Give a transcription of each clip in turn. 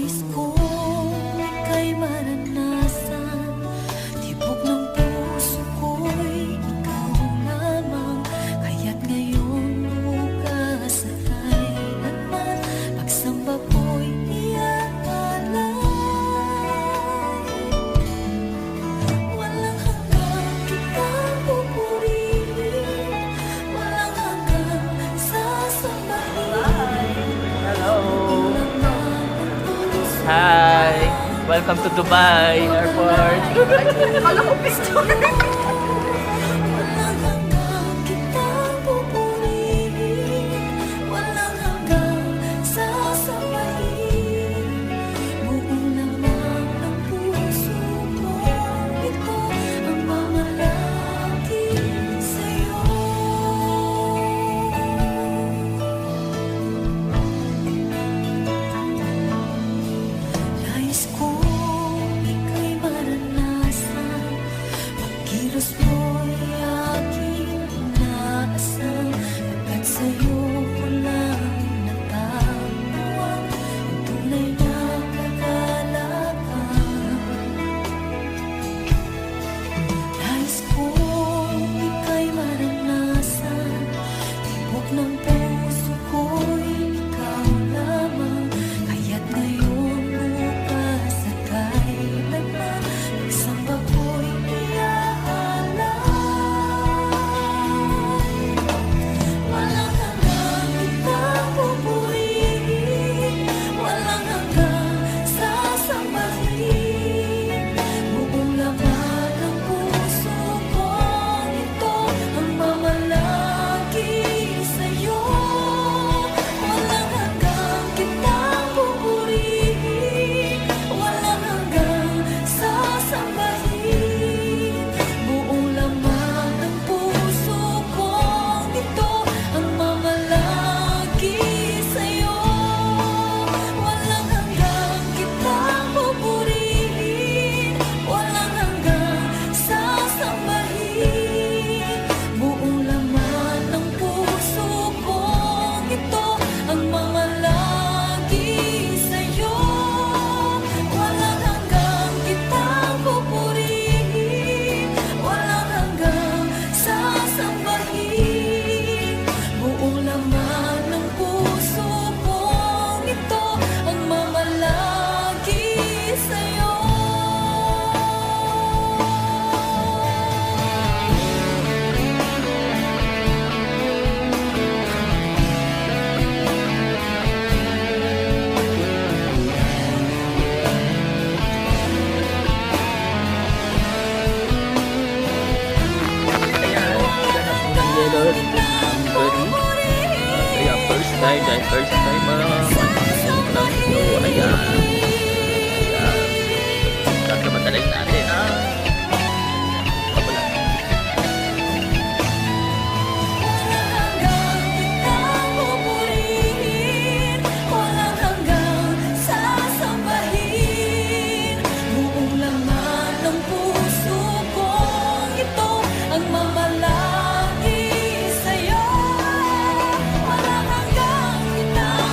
Nais kong ika'y maranasan, tibok ng puso ko'y ikaw lamang. Kaya't ngayon, bukas at kailanman, pagsamba ko'y iaalay. Walang hanggang kitang pupurihin, walang hanggang sasambahin. Hello! Hi! Welcome to Dubai Airport! Kala ko picture. Walang hanggang kitang pupurihin, walang hanggang sasabayin. Buong laman ng puso ko, ito ang mamalagi sa'yo. Nais kong ika'y maranasan, pagkilos mo'y aking inaasam. Agad sa'yo ko lang natagpuan ang tunay na kagalakan. Nais kong ika'y maranasan, tibok ng puso ko'y ikaw lamang. Kaya't ngayon, bukas at kailanman, pagsamba ko'y iaalay. Walang hanggang kitang pupurihin, walang hanggang sasambahin. Buong laman ng puso ko, ito ang mamalagi sa'yo. Walang hanggang kitang pupurihin, walang hanggang sasambahin. Buong laman ng puso ko, ito ang mamalagi sa'yo. Walang hanggang kitang pupurihin, walang hanggang sasambahin. Buong laman ng puso ko, ito ang mamalagi sa'yo. Walang hanggang kitang pupurihin, walang hanggang sasambahin. Buong laman ng puso ko, ito ang mamalagi sa'yo. Ayan, ganap ng yelo. Kaya first time lang ito. Ayan. Sasamadalay natin ha. Wala. Walang hanggang kitang pupurihin, walang hanggang sasambahin. Buong laman ng puso ko, ito ang mamalagi sa'yo. Walang hanggang kitang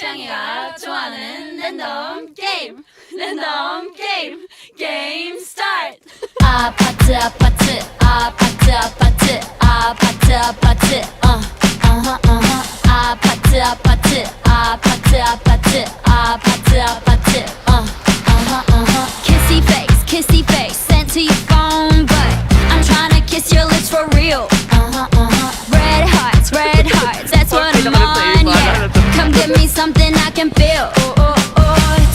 고양이가 좋아하는 랜덤 게임 랜덤 게임 게임 스타트 아파트 아파트 아파트 아파트 아파트 아파트 아파트 아파트 아파트 아파트 아파트 아파트 kissy face sent to your phone but I'm tryna kiss your lips for real red hearts that's what I'm on yeah come give me something I can feel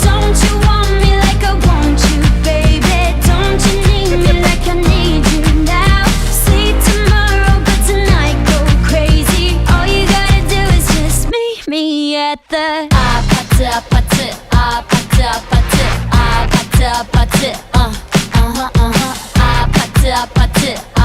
don't you want me like I want you baby don't you need me like I need you now sleep tomorrow but tonight go crazy all you gotta do is just meet me at the 아파트 아파트 아파트 아파트 아파트 아파트 아파트 아파트